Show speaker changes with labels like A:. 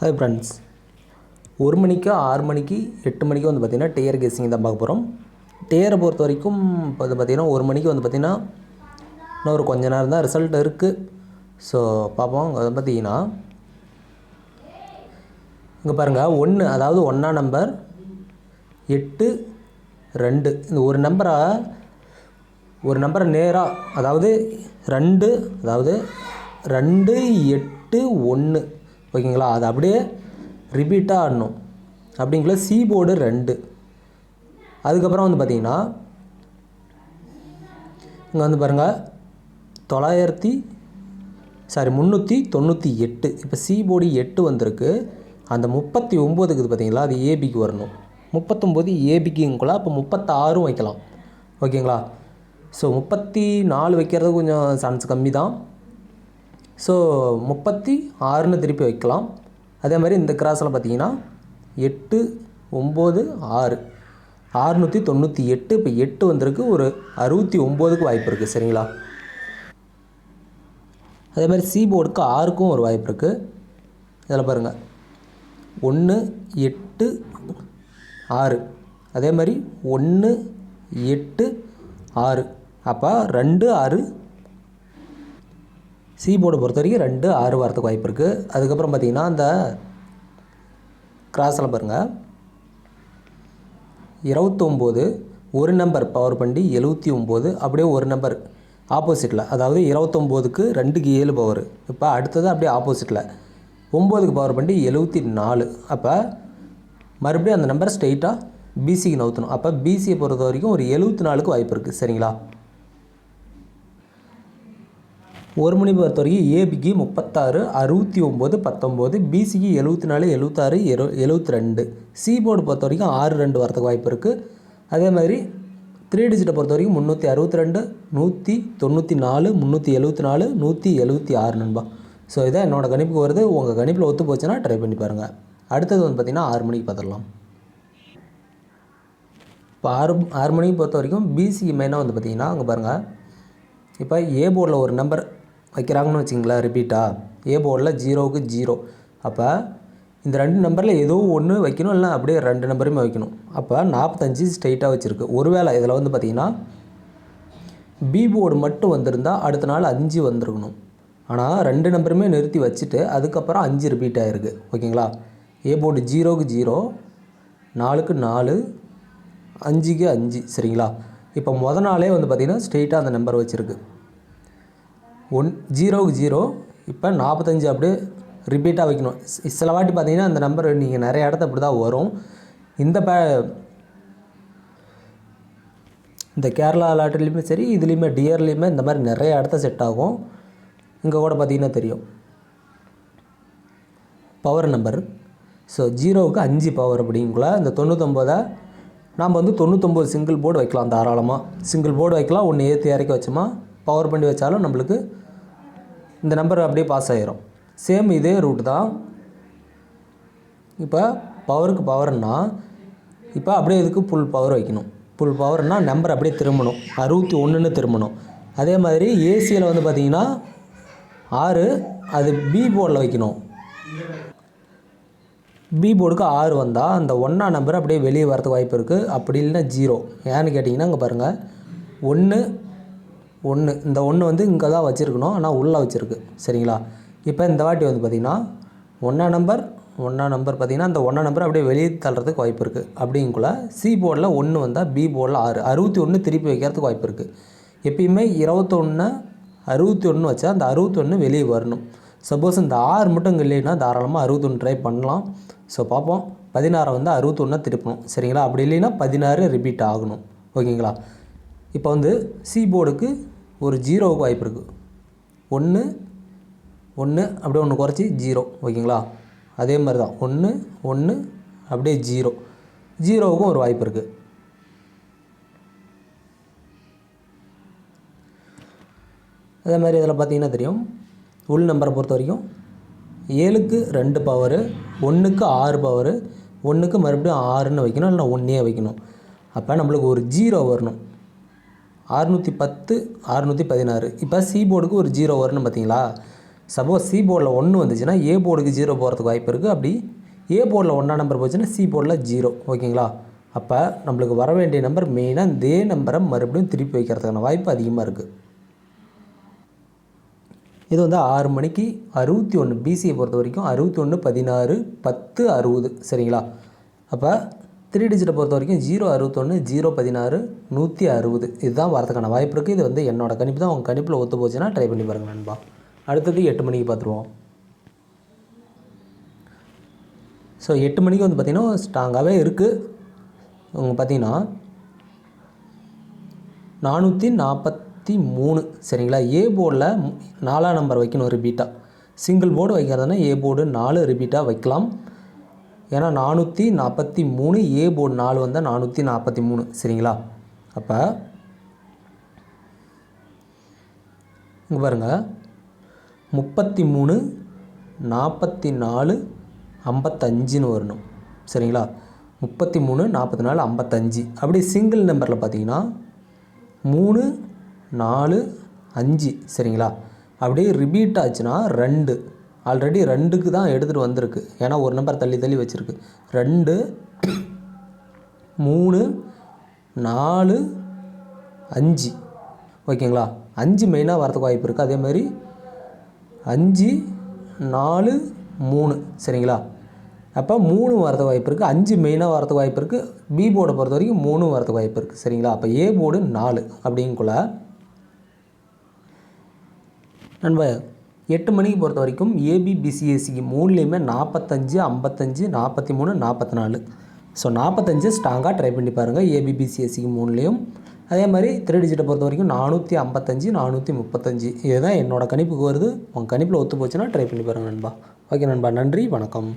A: Hi friends, 1 மணிக்கு 6 மணிக்கு 8 மணிக்கு வந்து பார்த்திங்கன்னா டியர் கெஸ்ஸிங் தான் பார்க்க போகிறோம். டியரை பொறுத்த வரைக்கும் இப்போ வந்து பார்த்திங்கன்னா 1 மணிக்கு வந்து பார்த்திங்கன்னா இன்னும் ஒரு கொஞ்ச நேரம் தான் ரிசல்ட் இருக்குது. ஸோ பார்ப்போம். அதை பார்த்திங்கன்னா இங்கே பாருங்கள், 1 அதாவது 1ஆம் நம்பர் 8 2 இந்த ஒரு நம்பரை நேராக அதாவது 2 8 1 ஓகேங்களா, அது அப்படியே ரிப்பீட்டாக ஆடணும். அப்படிங்களா சி போர்டு 2. அதுக்கப்புறம் வந்து பார்த்திங்கன்னா இங்கே வந்து பாருங்கள் 398. இப்போ சி போர்டு 8 வந்திருக்கு. அந்த 39க்கு பார்த்தீங்களா, அது ஏபிக்கு வரணும். 39 ஏபிக்குங்களா, அப்போ 36 வைக்கலாம். ஓகேங்களா. ஸோ 34 வைக்கிறது கொஞ்சம் சான்ஸ் கம்மி தான். ஸோ 36ன்னு திருப்பி வைக்கலாம். அதே மாதிரி இந்த கிராஸில் பார்த்தீங்கன்னா 8 9 6 698. இப்போ 8 வந்திருக்கு, ஒரு 69க்கு வாய்ப்பு இருக்குது. சரிங்களா. அதே மாதிரி சி போர்டுக்கு 6க்கும் ஒரு வாய்ப்பு இருக்குது. இதில் பாருங்கள் 1 8 6, அதே மாதிரி 1 8 6, அப்போ 2 6 சி போர்டை பொறுத்த வரைக்கும் 2 6 வரத்துக்கு வாய்ப்பு இருக்குது. அதுக்கப்புறம் பார்த்திங்கன்னா அந்த கிராஸில் பாருங்கள் 29 ஒரு நம்பர் பவர் பண்ணி 79, அப்படியே ஒரு நம்பர் ஆப்போசிட்டில், அதாவது 29க்கு 2க்கு 7 பவர். இப்போ அடுத்தது அப்படியே ஆப்போசிட்டில் 9க்கு பவர் பண்ணி 74. அப்போ மறுபடியும் அந்த நம்பரை ஸ்ட்ரெயிட்டாக பிசிக்கு நவுத்தணும். அப்போ பிசியை பொறுத்த வரைக்கும் ஒரு 74க்கு வாய்ப்பு இருக்குது. சரிங்களா. 1 மணி பொறுத்த வரைக்கும் ஏபிக்கு 36 69 19, பிசிக்கு 74 76 72. சி போர்டு பொறுத்த வரைக்கும் 6 2 வரத்துக்கு வாய்ப்பு இருக்குது. அதே மாதிரி 3 டிஜிட்டை பொறுத்த வரைக்கும் 362 194 374 176 நண்பா. ஸோ இதான் என்னோடய கணிப்புக்கு வருது. உங்கள் கணிப்பில் ஒத்து போச்சுன்னா ட்ரை பண்ணி பாருங்கள். அடுத்தது வந்து பார்த்திங்கன்னா 6 மணிக்கு பார்த்துடலாம். இப்போ 6 மணிக்கு பொறுத்த வரைக்கும் பிசிக்கு மெயினாக வந்து பார்த்திங்கன்னா அங்கே பாருங்கள், இப்போ ஏ போர்டில் ஒரு நம்பர் வைக்கிறாங்கன்னு வச்சிங்களேன் ரிப்பீட்டாக. ஏ போர்டில் 0க்கு 0. அப்போ இந்த 2 நம்பரில் ஏதோ ஒன்று வைக்கணும், இல்லை அப்படியே 2 நம்பருமே வைக்கணும். அப்போ 45 ஸ்ட்ரெயிட்டாக வச்சுருக்கு. ஒருவேளை இதில் வந்து பார்த்திங்கன்னா பி போர்டு மட்டும் வந்திருந்தால் அடுத்த நாள் 5 வந்திருக்கணும். ஆனால் 2 நம்பருமே நிறுத்தி வச்சுட்டு அதுக்கப்புறம் 5 ரிப்பீட் ஆகிருக்கு. ஓகேங்களா. ஏ போர்டு 0க்கு 0, 4க்கு 4, 5க்கு 5. சரிங்களா. இப்போ மொதல் நாளே வந்து பார்த்திங்கன்னா ஸ்ட்ரெயிட்டாக அந்த நம்பர் வச்சுருக்கு. 0க்கு 0, இப்போ 45 அப்படியே ரிப்பீட்டாக வைக்கணும். சில வாட்டி பார்த்தீங்கன்னா அந்த நம்பர் நீங்கள் நிறைய இடத்த அப்படி தான் வரும். இந்த கேரளா லாட்டரிலையுமே சரி, இதுலேயுமே டியர்லேயுமே இந்த மாதிரி நிறைய இடத்த செட் ஆகும். இங்கே கூட பார்த்திங்கன்னா தெரியும் பவர் நம்பர். ஸோ 0க்கு 5 பவர் அப்படிங்குள்ள இந்த 99 நாம் வந்து 99 சிங்கிள் போர்டு வைக்கலாம். தாராளமாக சிங்கிள் போர்டு வைக்கலாம். ஒன்று ஏற்றி இறக்கி வச்சோமா பவர் பண்ணி வச்சாலும் நம்மளுக்கு இந்த நம்பர் அப்படியே பாஸ் ஆகிரும். சேம் இதே ரூட் தான். இப்போ பவருக்கு பவர்னா இப்போ அப்படியே இதுக்கு ஃபுல் பவர் வைக்கணும். ஃபுல் பவர்னால் நம்பர் அப்படியே திரும்பணும், 61ன்னு திரும்பணும். அதே மாதிரி ஏசியில் வந்து பார்த்திங்கன்னா 6, அது பி போர்டில் வைக்கணும். பி போர்டுக்கு 6 வந்தால் அந்த 1ஆம் நம்பர் அப்படியே வெளியே வரதுக்கு வாய்ப்பு இருக்குது. அப்படி இல்லைன்னா 0. ஏன்னு கேட்டிங்கன்னா இங்கே பாருங்கள் 1 1, இந்த 1 வந்து இங்கே தான் வச்சுருக்கணும், ஆனால் உள்ளே வச்சுருக்கு. சரிங்களா. இப்போ இந்த வாட்டி வந்து பார்த்திங்கன்னா 1ஆம் நம்பர் பார்த்திங்கன்னா அந்த 1ஆம் நம்பர் அப்படியே வெளியே தள்ளுறதுக்கு வாய்ப்பு இருக்குது. அப்படிங்குள்ள சி போர்டில் 1 வந்தால் பி போர்டில் 6 61 திருப்பி வைக்கிறதுக்கு வாய்ப்பு இருக்குது. எப்பயுமே 61 வச்சா அந்த 61 வெளியே வரணும். சப்போஸ் இந்த 6 மட்டும் இங்கே இல்லைன்னா தாராளமாக 61 ட்ரை பண்ணலாம். ஸோ பார்ப்போம். 16 வந்து 61 திருப்பணும். சரிங்களா. அப்படி இல்லைன்னா 16 ரிப்பீட் ஆகணும். ஓகேங்களா. இப்போ வந்து சி போர்டுக்கு ஒரு 0க்கு வாய்ப்பு இருக்குது. 1 1 அப்படியே ஒன்று குறைச்சி 0. ஓகேங்களா. அதே மாதிரி தான் 1 1 அப்படியே 0க்கும் ஒரு வாய்ப்பு இருக்குது. அதே மாதிரி இதில் பார்த்திங்கன்னா தெரியும் உள் நம்பரை பொறுத்த வரைக்கும் 7க்கு 2 பவரு, 1க்கு 6 பவரு, 1க்கு மறுபடியும் 6ன்னு வைக்கணும், இல்லை 1ஏ வைக்கணும். அப்போ நம்மளுக்கு ஒரு 0 வரணும். 610 616. இப்போ சி போர்டுக்கு ஒரு 0 வரணும் பார்த்தீங்களா. சப்போஸ் சி போர்டில் 1 வந்துச்சுன்னா ஏ போர்டுக்கு 0 போகிறதுக்கு வாய்ப்பு இருக்குது. அப்படி ஏ போர்டில் 1ஆம் நம்பர் போச்சுன்னா சி போர்டில் 0. ஓகேங்களா? அப்போ நம்மளுக்கு வர வேண்டிய நம்பர் மெயினாக இதே நம்பரை மறுபடியும் திருப்பி வைக்கிறதுக்கான வாய்ப்பு அதிகமாக இருக்குது. இது வந்து 6 மணிக்கு 61 பிசியை பொறுத்த வரைக்கும் 61 16 10 60 சரிங்களா? அப்போ 3 டிஜிட்டை பொறுத்த வரைக்கும் 0 61 0 16 160 இதுதான் வரதுக்கான வாய்ப்பு இருக்குது. இது வந்து என்னோடய கணிப்பு தான். உங்கள் கணிப்பில் ஒத்து போச்சுன்னா ட்ரை பண்ணி பாருங்கள் நண்பா. அடுத்தது 8 மணிக்கு பார்த்துருவோம். ஸோ 8 மணிக்கு வந்து பார்த்திங்கன்னா ஸ்ட்ராங்காகவே இருக்குது. உங்கள் பார்த்திங்கன்னா 443 சரிங்களா? ஏ போர்டில் 4ஆம் நம்பர் வைக்கணும் ரிப்பீட்டாக. சிங்கிள் போர்டு வைக்கிறதுனா ஏ போர்டு 4 ரிப்பீட்டாக வைக்கலாம். ஏன்னா 443 ஏ போர்டு 4 வந்தால் 443 சரிங்களா? அப்போ இங்கே பாருங்கள் 33 44 55ன்னு வரணும் சரிங்களா? 33 44 55. அப்படி சிங்கிள் நம்பரில் பார்த்தீங்கன்னா 3 4 5 சரிங்களா? அப்படியே ரிப்பீட் ஆச்சுன்னா 2 ஆல்ரெடி 2க்கு தான் எடுத்துகிட்டு வந்திருக்கு. ஏன்னா ஒரு நம்பர் தள்ளி தள்ளி வச்சுருக்கு. 2 3 4 5 ஓகேங்களா? 5 மெயினாக வரதுக்கு வாய்ப்பு இருக்குது. அதே மாதிரி 5 4 3 சரிங்களா? அப்போ 3 வரதுக்கு வாய்ப்பு இருக்குது. 5 மெயினாக வரதுக்கு வாய்ப்பு இருக்குது. பி போர்டை பொறுத்த வரைக்கும் 3 வரதுக்கு வாய்ப்பு இருக்குது சரிங்களா? அப்போ ஏ போர்டு 4 அப்படிங்குள்ள நண்பா 8 மணிக்கு பொறுத்த வரைக்கும் ஏபி பிசிஎஸ்சிக்கு 3லேயுமே 45 55 43 44. ஸோ 45 ஸ்ட்ராங்காக ட்ரை பண்ணி பாருங்கள் ஏபி பிசிஎஸ்சிக்கு 3லேயும். அதே மாதிரி 3 டிஜிட்டை பொறுத்த வரைக்கும் 455 435 இதுதான் என்னோடய கணிப்புக்கு வருது. உங்கள் கணிப்பில் ஒத்து போச்சுன்னா ட்ரை பண்ணி பாருங்கள் நண்பா. ஓகே நண்பா, நன்றி, வணக்கம்.